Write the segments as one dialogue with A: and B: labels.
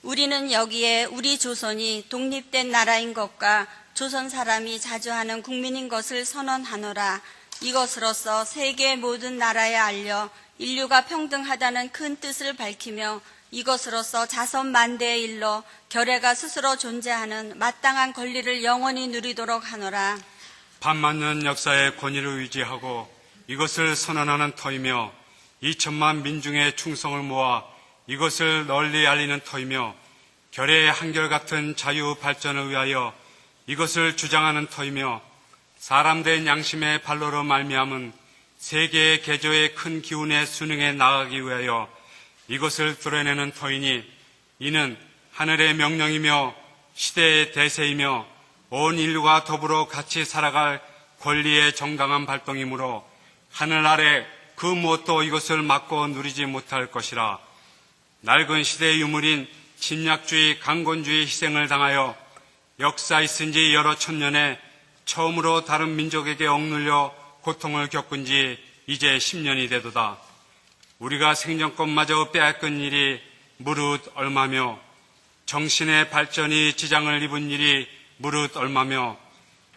A: 우리는 여기에 우리 조선이 독립된 나라인 것과 조선 사람이 자주 하는 국민인 것을 선언하노라. 이것으로써 세계 모든 나라에 알려 인류가 평등하다는 큰 뜻을 밝히며 이것으로써 자선 만대의 일로 결의가 스스로 존재하는 마땅한 권리를 영원히 누리도록 하노라.
B: 반만년 역사의 권위를 유지하고 이것을 선언하는 터이며 2천만 민중의 충성을 모아 이것을 널리 알리는 터이며 결의의 한결같은 자유 발전을 위하여 이것을 주장하는 터이며 사람된 양심의 발로로 말미암은 세계의 개조의 큰 기운의 순응에 나아가기 위하여 이것을 드러내는 터이니 이는 하늘의 명령이며 시대의 대세이며 온 인류가 더불어 같이 살아갈 권리의 정당한 발동이므로 하늘 아래 그 무엇도 이것을 막고 누리지 못할 것이라. 낡은 시대의 유물인 침략주의, 강권주의 희생을 당하여 역사 있은 지 여러 천년에 처음으로 다른 민족에게 억눌려 고통을 겪은 지 이제 10년이 되도다. 우리가 생존권마저 빼앗긴 일이 무릇 얼마며 정신의 발전이 지장을 입은 일이 무릇 얼마며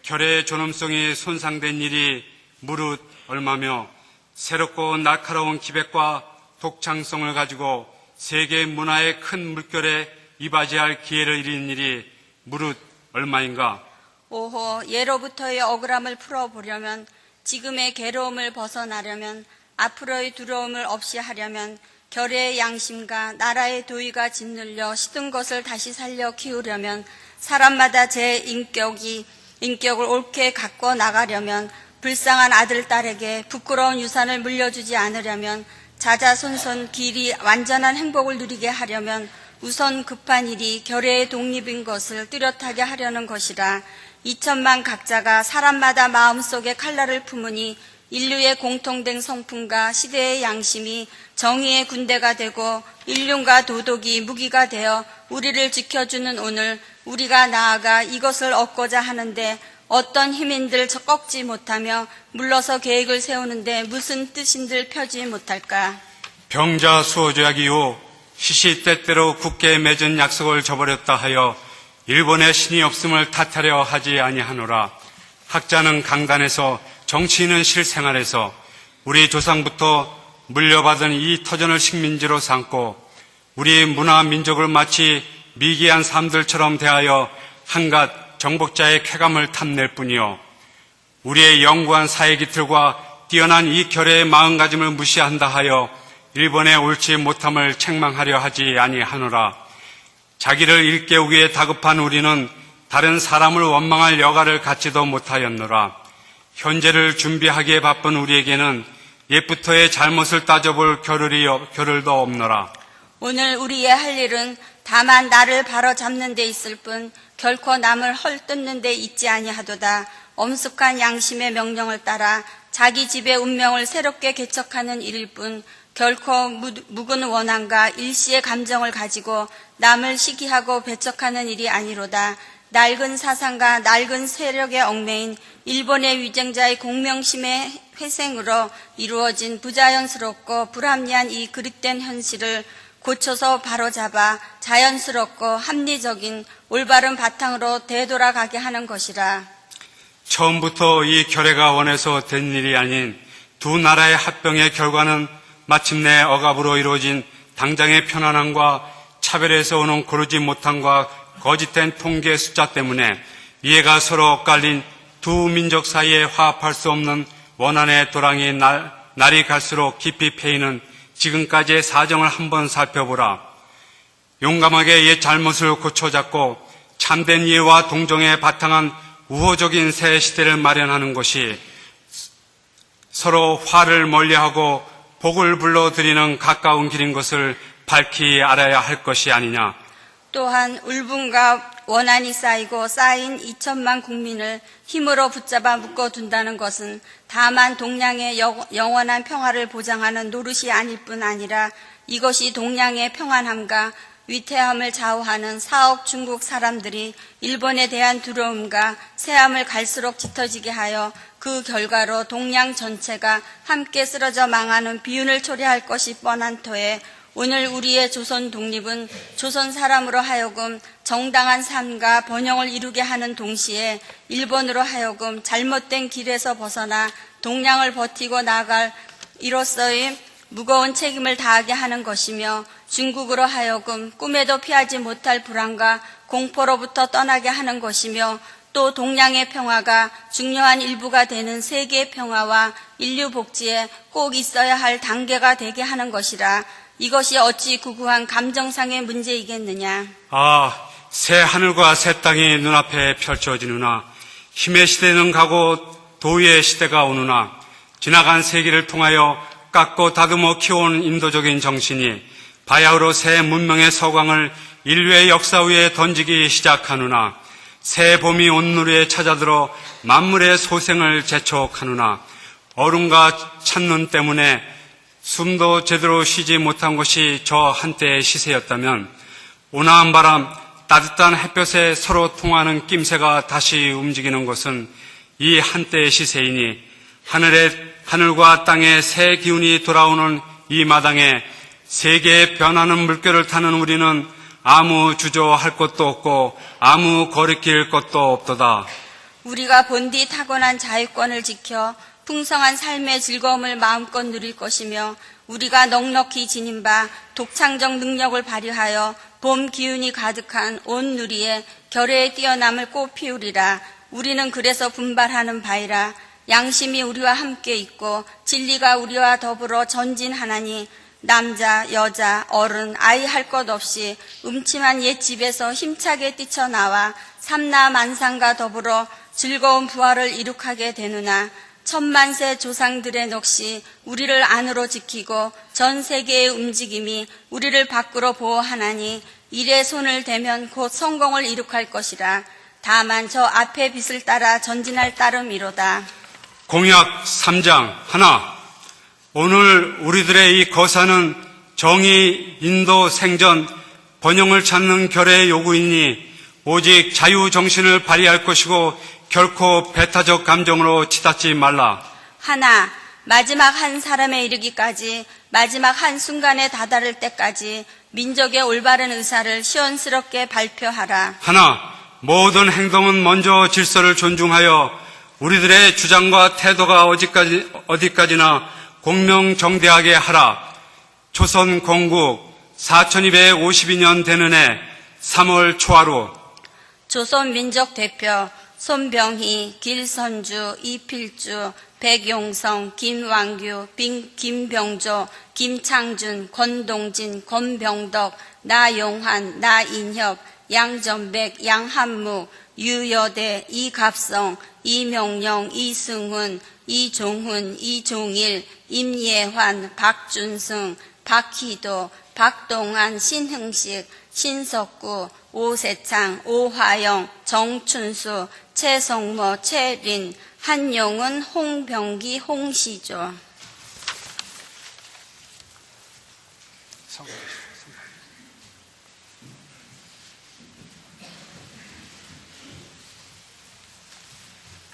B: 결의의 존엄성이 손상된 일이 무릇 얼마며 새롭고 날카로운 기백과 독창성을 가지고 세계 문화의 큰 물결에 이바지할 기회를 잃은 일이 무릇 얼마인가.
A: 오호, 예로부터의 억울함을 풀어보려면, 지금의 괴로움을 벗어나려면, 앞으로의 두려움을 없이 하려면 결의의 양심과 나라의 도의가 짓눌려 시든 것을 다시 살려 키우려면 사람마다 제 인격을 옳게 갖고 나가려면 불쌍한 아들, 딸에게 부끄러운 유산을 물려주지 않으려면 자자손손 길이 완전한 행복을 누리게 하려면 우선 급한 일이 결의의 독립인 것을 뚜렷하게 하려는 것이라. 2천만 각자가 사람마다 마음속에 칼날을 품으니 인류의 공통된 성품과 시대의 양심이 정의의 군대가 되고 인륜과 도덕이 무기가 되어 우리를 지켜주는 오늘 우리가 나아가 이것을 얻고자 하는데 어떤 힘인들 꺾지 못하며 물러서 계획을 세우는데 무슨 뜻인들 펴지 못할까.
B: 병자 수호조약 이후 시시때때로 굳게 맺은 약속을 저버렸다 하여 일본의 신이 없음을 탓하려 하지 아니하노라. 학자는 강단에서 정치인은 실생활에서 우리 조상부터 물려받은 이 터전을 식민지로 삼고 우리 문화 민족을 마치 미개한 삶들처럼 대하여 한갓 정복자의 쾌감을 탐낼 뿐이요 우리의 영구한 사회 기틀과 뛰어난 이 결의의 마음가짐을 무시한다 하여 일본의 옳지 못함을 책망하려 하지 아니하노라. 자기를 일깨우기에 다급한 우리는 다른 사람을 원망할 여가를 갖지도 못하였노라. 현재를 준비하기에 바쁜 우리에게는 옛부터의 잘못을 따져볼 겨를도 없노라.
A: 오늘 우리의 할 일은 다만 나를 바로잡는 데 있을 뿐 결코 남을 헐뜯는 데 있지 아니하도다. 엄숙한 양심의 명령을 따라 자기 집의 운명을 새롭게 개척하는 일일 뿐 결코 묵은 원한과 일시의 감정을 가지고 남을 시기하고 배척하는 일이 아니로다. 낡은 사상과 낡은 세력의 얽매인 일본의 위정자의 공명심의 회생으로 이루어진 부자연스럽고 불합리한 이 그릇된 현실을 고쳐서 바로잡아 자연스럽고 합리적인 올바른 바탕으로 되돌아가게 하는 것이라.
B: 처음부터 이 결의가 원해서 된 일이 아닌 두 나라의 합병의 결과는 마침내 억압으로 이루어진 당장의 편안함과 차별에서 오는 고르지 못함과 거짓된 통계 숫자 때문에 이해가 서로 엇갈린 두 민족 사이에 화합할 수 없는 원한의 도랑이 날이 갈수록 깊이 패이는 지금까지의 사정을 한번 살펴보라. 용감하게 옛 잘못을 고쳐잡고 참된 이해와 동정에 바탕한 우호적인 새 시대를 마련하는 것이 서로 화를 멀리하고 복을 불러들이는 가까운 길인 것을 밝히 알아야 할 것이 아니냐.
A: 또한 울분과 원한이 쌓이고 쌓인 2천만 국민을 힘으로 붙잡아 묶어둔다는 것은 다만 동양의 영원한 평화를 보장하는 노릇이 아닐 뿐 아니라 이것이 동양의 평안함과 위태함을 좌우하는 4억 중국 사람들이 일본에 대한 두려움과 새함을 갈수록 짙어지게 하여 그 결과로 동양 전체가 함께 쓰러져 망하는 비운을 초래할 것이 뻔한 터에 오늘 우리의 조선 독립은 조선 사람으로 하여금 정당한 삶과 번영을 이루게 하는 동시에 일본으로 하여금 잘못된 길에서 벗어나 동량을 버티고 나갈 이로서의 무거운 책임을 다하게 하는 것이며, 중국으로 하여금 꿈에도 피하지 못할 불안과 공포로부터 떠나게 하는 것이며, 또 동량의 평화가 중요한 일부가 되는 세계의 평화와 인류 복지에 꼭 있어야 할 단계가 되게 하는 것이라. 이것이 어찌 구구한 감정상의 문제이겠느냐.
B: 새 하늘과 새 땅이 눈앞에 펼쳐지느나, 힘의 시대는 가고 도의의 시대가 오느나, 지나간 세기를 통하여 깎고 다듬어 키워온 인도적인 정신이 바야흐로 새 문명의 서광을 인류의 역사 위에 던지기 시작하느나, 새 봄이 온누리에 찾아들어 만물의 소생을 재촉하느나, 얼음과 찬눈 때문에 숨도 제대로 쉬지 못한 것이 저 한때의 시세였다면, 온화한 바람, 따뜻한 햇볕에 서로 통하는 낌새가 다시 움직이는 것은 이 한때의 시세이니, 하늘과 땅의 새 기운이 돌아오는 이 마당에 세계의 변하는 물결을 타는 우리는 아무 주저할 것도 없고 아무 거리낄 것도 없도다.
A: 우리가 본디 타고난 자유권을 지켜 풍성한 삶의 즐거움을 마음껏 누릴 것이며, 우리가 넉넉히 지닌 바 독창적 능력을 발휘하여 봄 기운이 가득한 온 누리에 결의의 뛰어남을 꽃 피우리라. 우리는 그래서 분발하는 바이라. 양심이 우리와 함께 있고 진리가 우리와 더불어 전진하나니, 남자, 여자, 어른, 아이 할 것 없이 음침한 옛집에서 힘차게 뛰쳐나와 삼라만상과 더불어 즐거운 부활을 이룩하게 되느나, 천만세 조상들의 넋이 우리를 안으로 지키고 전 세계의 움직임이 우리를 밖으로 보호하나니, 일에 손을 대면 곧 성공을 이룩할 것이라. 다만 저 앞의 빛을 따라 전진할 따름이로다.
B: 공약 3장 하나. 오늘 우리들의 이 거사는 정의, 인도, 생전, 번영을 찾는 결의 요구이니 오직 자유정신을 발휘할 것이고 결코 배타적 감정으로 치닫지 말라.
A: 하나, 마지막 한 사람에 이르기까지, 마지막 한 순간에 다다를 때까지 민족의 올바른 의사를 시원스럽게 발표하라.
B: 하나, 모든 행동은 먼저 질서를 존중하여 우리들의 주장과 태도가 어디까지나 공명정대하게 하라. 조선 건국 4252년 되는 해 3월 초하루
A: 조선 민족 대표 손병희, 길선주, 이필주, 백용성, 김왕규, 김병조, 김창준, 권동진, 권병덕, 나용환, 나인협, 양전백, 양한무, 유여대, 이갑성, 이명령, 이승훈, 이종훈, 이종일, 임예환, 박준승, 박희도, 박동환, 신흥식, 신석구, 오세창, 오화영, 정춘수, 최성모, 최린, 한용은, 홍병기, 홍시조.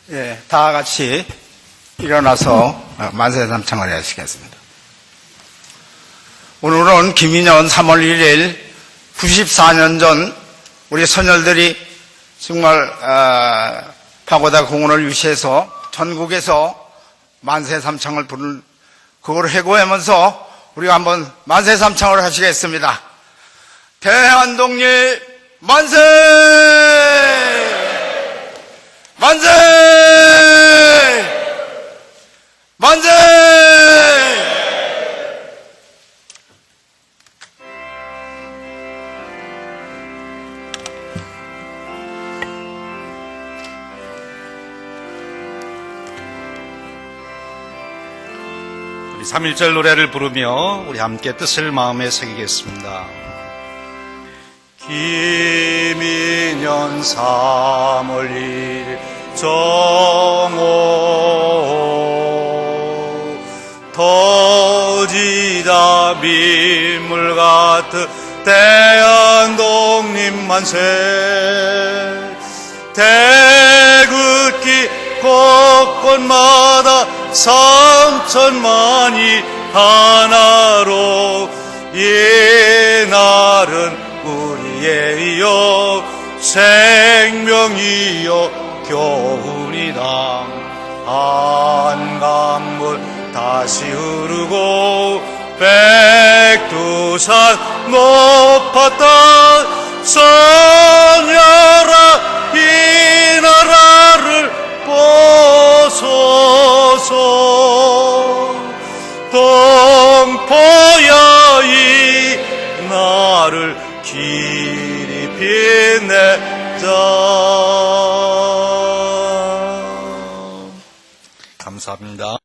C: 예, 다 같이 일어나서 만세삼창을 하시겠습니다. 오늘은 김인년 3월 1일 94년 전 우리 선열들이 정말 파고다 공원을 유치해서 전국에서 만세삼창을 부른 그걸 회고하면서 우리가 한번 만세삼창을 하시겠습니다. 대한독립 만세! 만세! 만세!
D: 우리 3.1절 노래를 부르며 우리 함께 뜻을 마음에 새기겠습니다. 김인년 3월 1일 정오 터지다 밀물 같은 대한독립 만세 태극기 곳곳마다 3천만이 하나로
C: 이 날은 우리의요 생명이요 교훈이다. 한강물 다시 흐르고 백두산 높았다. 선열아 이 나라를 보소서. 동포여 이 나를 길이 빛내자.
D: 감사합니다.